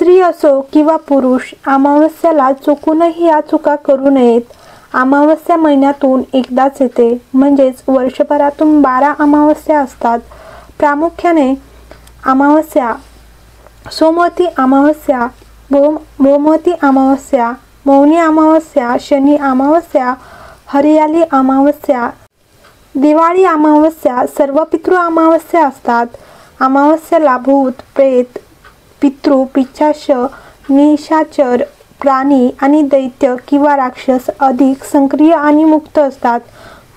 स्त्री असो किंवा पुरुष, अमावस्याला चुकूनही या चुका करू नयेत. अमावस्या महिन्यातून एकदाच येते, म्हणजेच वर्षभरातून 12 अमावस्या असतात. प्रामुख्याने अमावस्या सोमवती अमावस्या, भौमवती अमावस्या, मौनी अमावस्या, शनी अमावस्या, हरियाली अमावस्या, दिवाळी अमावस्या, सर्व पितृ अमावस्या असतात. अमावस्याला भूत, प्रेत, पितृ, पिशाच, निशाचर, प्राणी आणि दैत्य किंवा राक्षस अधिक सक्रिय आणि मुक्त असतात.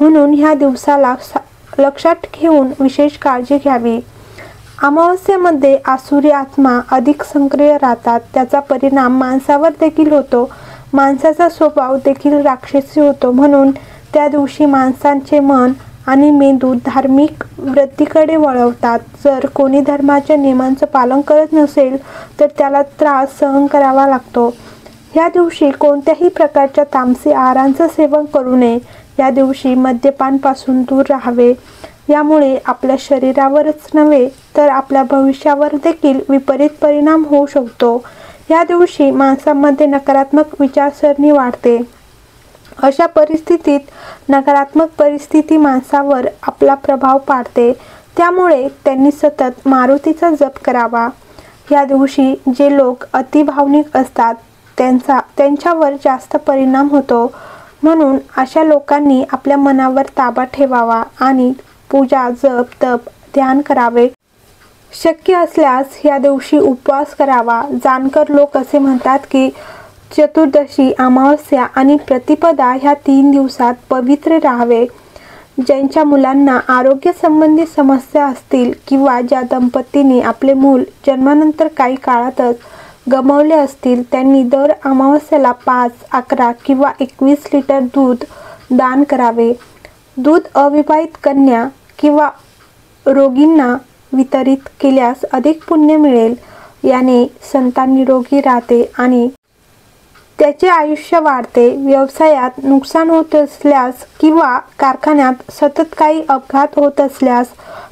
म्हणून ह्या दिवसाला लक्षात घेऊन विशेष काळजी घ्यावी. अमावस्येमध्ये आसुरी आत्मा अधिक सक्रिय राहतात. त्याचा परिणाम माणसावर देखील होतो. माणसाचा स्वभाव देखील राक्षसी होतो. म्हणून त्या दिवशी माणसांचे मन आणि मेंदू धार्मिक वृत्तीकडे वळवतात. जर कोणी धर्माच्या नियमांचं पालन करत नसेल तर त्याला त्रास सहन करावा लागतो. या दिवशी कोणत्याही प्रकारच्या तामसी आहारांचं सेवन करू नये. या दिवशी मद्यपानापासून दूर राहावे. यामुळे आपल्या शरीरावरच नव्हे तर आपल्या भविष्यावर देखील विपरीत परिणाम होऊ शकतो. या दिवशी माणसामध्ये नकारात्मक विचारसरणी वाढते. अशा परिस्थितीत नकारात्मक परिस्थिती माणसावर आपला प्रभाव पाडते. त्यामुळे त्यांनी सतत मारुतीचा जप करावा. या दिवशी जे लोक अतिभावनिक असतात त्यांच्यावर जास्त परिणाम होतो. म्हणून अशा लोकांनी आपल्या मनावर ताबा ठेवावा आणि पूजा, जप, तप, ध्यान करावे. शक्य असल्यास या दिवशी उपवास करावा. जाणकार लोक असे म्हणतात की चतुर्दशी, अमावस्या आणि प्रतिपदा ह्या 3 दिवसात पवित्र राहावे. ज्यांच्या मुलांना आरोग्यसंबंधी समस्या असतील किंवा ज्या दंपतींनी आपले मूल जन्मानंतर काही काळातच गमावले असतील त्यांनी दर अमावस्याला 5, 11 किंवा 21 लिटर दूध दान करावे. दूध अविवाहित कन्या किंवा रोगींना वितरित केल्यास अधिक पुण्य मिळेल. याने संतान निरोगी राहते आणि त्याचे आयुष्य वाढते. व्यवसायात नुकसान होत असल्यास किंवा कारखान्यात सतत काही अपघात होत असल्यास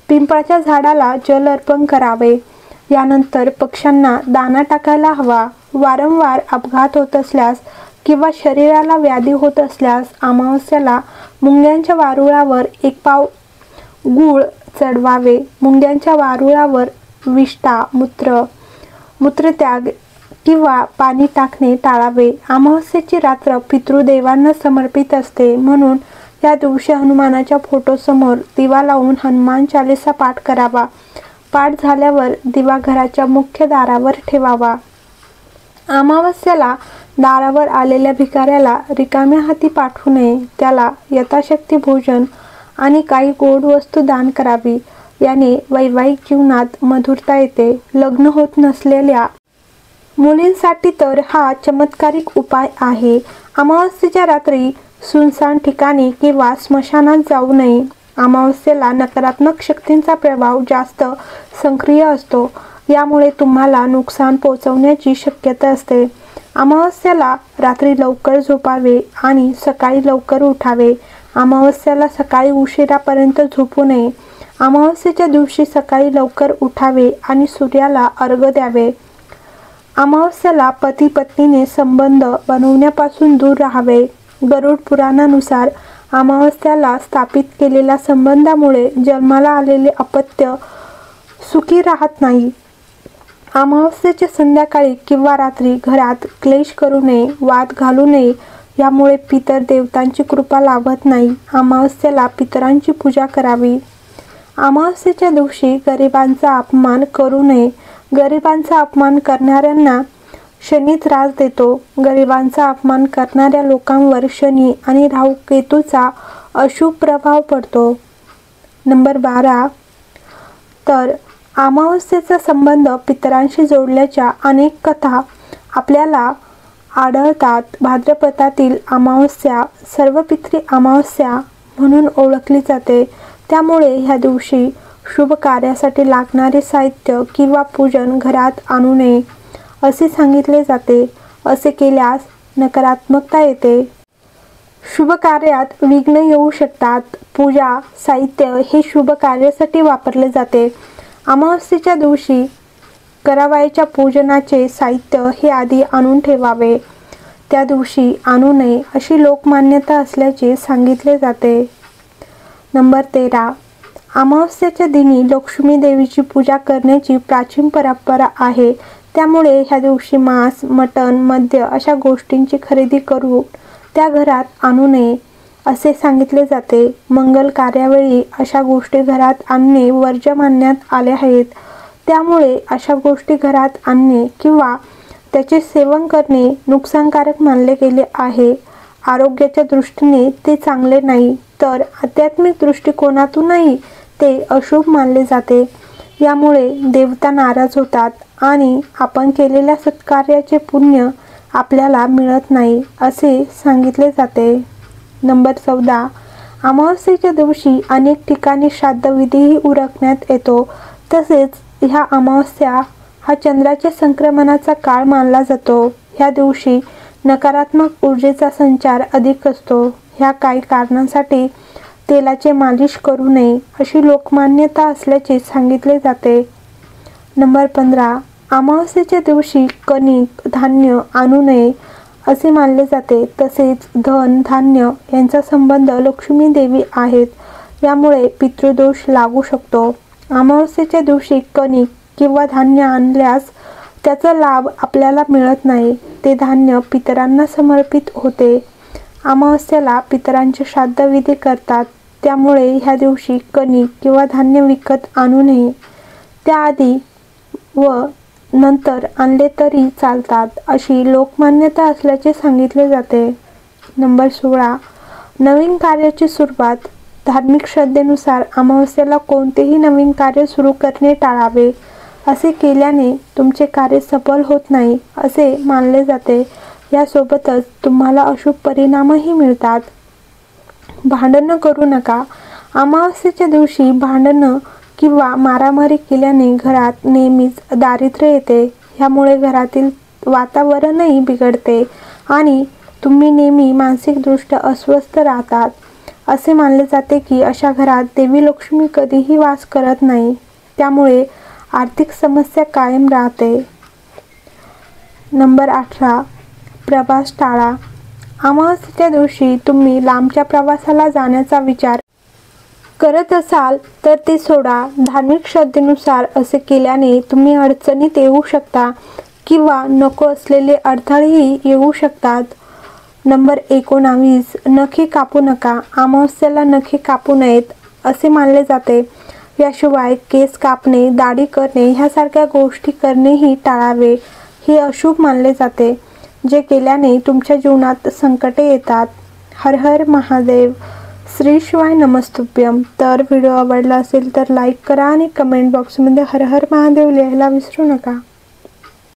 पिंपळाच्या झाडाला जल अर्पण करावे. यानंतर पक्ष्यांना दाणा टाकायला हवा. वारंवार अपघात होत असल्यास किंवा शरीराला व्याधी होत असल्यास अमावस्याला मुंग्यांच्या वारुळावर 1 पाव गूळ चढवावे. मुंग्यांच्या वारुळावर विष्ठा, मूत्रत्याग किंवा पाणी टाकणे टाळावे. अमावस्येची रात्र पितृदेवांना समर्पित असते. म्हणून या दिवशी हनुमानाच्या फोटोसमोर दिवा लावून हनुमान चालीसा पाठ करावा. पाठ झाल्यावर दिवा घराच्या मुख्य दारावर ठेवावा. अमावस्याला दारावर आलेल्या भिकाऱ्याला रिकाम्या हाती पाठवू नये. त्याला यथाशक्ती भोजन आणि काही गोड वस्तू दान करावी. याने वैवाहिक जीवनात मधुरता येते. लग्न होत नसलेल्या मुलींसाठी तर हा चमत्कारिक उपाय आहे. अमावस्येच्या रात्री सुनसान ठिकाणी किंवा स्मशानात जाऊ नये. अमावस्येला नकारात्मक शक्तींचा प्रभाव जास्त सक्रिय असतो. यामुळे तुम्हाला नुकसान पोहोचवण्याची शक्यता असते. अमावस्याला रात्री लवकर झोपावे आणि सकाळी लवकर उठावे. अमावस्याला सकाळी उशिरापर्यंत झोपू नये. अमावस्येच्या दिवशी सकाळी लवकर उठावे आणि सूर्याला अर्घ्य द्यावे. अमावस्याला पती पत्नीने संबंध बनवण्यापासून दूर राहावे. गरुड पुराणानुसार अमावस्याला स्थापित केलेल्या संबंधामुळे जन्माला आलेले अपत्य सुखी राहत नाही. अमावस्येच्या संध्याकाळी किंवा रात्री घरात क्लेश करू नये, वाद घालू नये. यामुळे पितर देवतांची कृपा लाभत नाही. अमावस्येला पितरांची पूजा करावी. अमावस्येच्या दिवशी गरिबांचा अपमान करू नये. गरिबांचा अपमान करणाऱ्यांना शनी त्रास देतो. गरिबांचा अपमान करणाऱ्या लोकांवर शनी आणि राहू केतूचा अशुभ प्रभाव पडतो. नंबर 12. तर अमावस्येचा संबंध पितरांशी जोडल्याच्या अनेक कथा आपल्याला आढळतात. भाद्रपदातील अमावस्या सर्वपित्री अमावस्या म्हणून ओळखली जाते. त्यामुळे ह्या दिवशी शुभ कार्यासाठी लागणारे साहित्य किंवा पूजन घरात आणू नये असे सांगितले जाते. असे केल्यास नकारात्मकता येते. शुभ कार्यात विघ्न येऊ शकतात. पूजा साहित्य हे शुभ कार्यासाठी वापरले जाते. अमावस्येच्या दिवशी करावयाच्या पूजनाचे साहित्य हे आधी आणून ठेवावे. त्या दिवशी आणू नये अशी लोकमान्यता असल्याचे सांगितले जाते. नंबर 13. अमावस्येच्या दिनी लक्ष्मी देवीची पूजा करण्याची प्राचीन परंपरा आहे. त्यामुळे ह्या दिवशी मांस, मटण, मद्य अशा गोष्टींची खरेदी करून त्या घरात आणू नये असे सांगितले जाते. मंगल कार्यावेळी अशा गोष्टी घरात आणणे वर्ज्य मानण्यात आले आहेत. त्यामुळे अशा गोष्टी घरात आणणे किंवा त्याचे सेवन करणे नुकसानकारक मानले गेले आहे. आरोग्याच्या दृष्टीने ते चांगले नाही, तर आध्यात्मिक दृष्टिकोनातूनही ते अशुभ मानले जाते. यामुळे देवता नाराज होतात आणि आपण केलेल्या सत्कार्याचे पुण्य आपल्याला मिळत नाही असे सांगितले जाते. नंबर 14. अमावस्येच्या दिवशी अनेक ठिकाणी श्राद्धविधीही उरकण्यात येतो. तसेच ह्या अमावस्या हा चंद्राच्या संक्रमणाचा काळ मानला जातो. ह्या दिवशी नकारात्मक ऊर्जेचा संचार अधिक असतो. ह्या काही कारणांसाठी तेलाचे मालिश करू नये अशी लोकमान्यता असल्याचे सांगितले जाते. नंबर 15. अमावस्येच्या दिवशी कणिक, धान्य आणू नये असे मानले जाते. तसेच धन, धान्य यांचा संबंध लक्ष्मी देवी आहेत. यामुळे पितृदोष लागू शकतो. अमावस्येच्या दिवशी कणिक किंवा धान्य आणल्यास त्याचा लाभ आपल्याला मिळत नाही. ते धान्य पितरांना समर्पित होते. अमावस्येला पितरांचे श्राद्धविधी करतात. त्यामुळे ह्या दिवशी कणिक किंवा धान्य विकत आणू नये. त्याआधी व नंतर आणले तरी चालतात अशी लोकमान्यता असल्याचे सांगितले जाते. नंबर 16. नवीन कार्याची सुरुवात. धार्मिक श्रद्धेनुसार अमावस्येला कोणतेही नवीन कार्य सुरू करणे टाळावे. असे केल्याने तुमचे कार्य सफल होत नाही असे मानले जाते. यासोबतच तुम्हाला अशुभ परिणामही मिळतात. भांडणं करू नका. अमावस्येच्या दिवशी भांडणं किंवा मारामारी केल्याने घरात नेहमीच दारिद्र्य येते. ह्यामुळे घरातील वातावरणही बिघडते आणि तुम्ही नेहमी मानसिकदृष्ट्या अस्वस्थ राहतात. असे मानले जाते की अशा घरात देवी लक्ष्मी कधीही वास करत नाही. त्यामुळे आर्थिक समस्या कायम राहते. नंबर 18. प्रवास टाळा. अमावस्येच्या दिवशी तुम्ही लांबच्या प्रवासाला जाण्याचा विचार करत असाल तर ते सोडा. धार्मिक श्रद्धेनुसार असे केल्याने तुम्ही अडचणीत येऊ शकता किंवा नको असलेले अडथळेही येऊ शकतात. नंबर 19. नखे कापू नका. अमावस्येला नखे कापू नयेत असे मानले जाते. याशिवाय केस कापणे, दाढी करणे ह्यासारख्या गोष्टी करणेही टाळावे. हे अशुभ मानले जाते, जे केल्याने तुमच्या जीवनात संकटे येतात. हर हर महादेव. श्री शिवाय नमस्तुभ्यम. तर व्हिडिओ आवडला असेल तर लाईक करा आणि कमेंट बॉक्समध्ये हर हर महादेव लिहायला विसरू नका.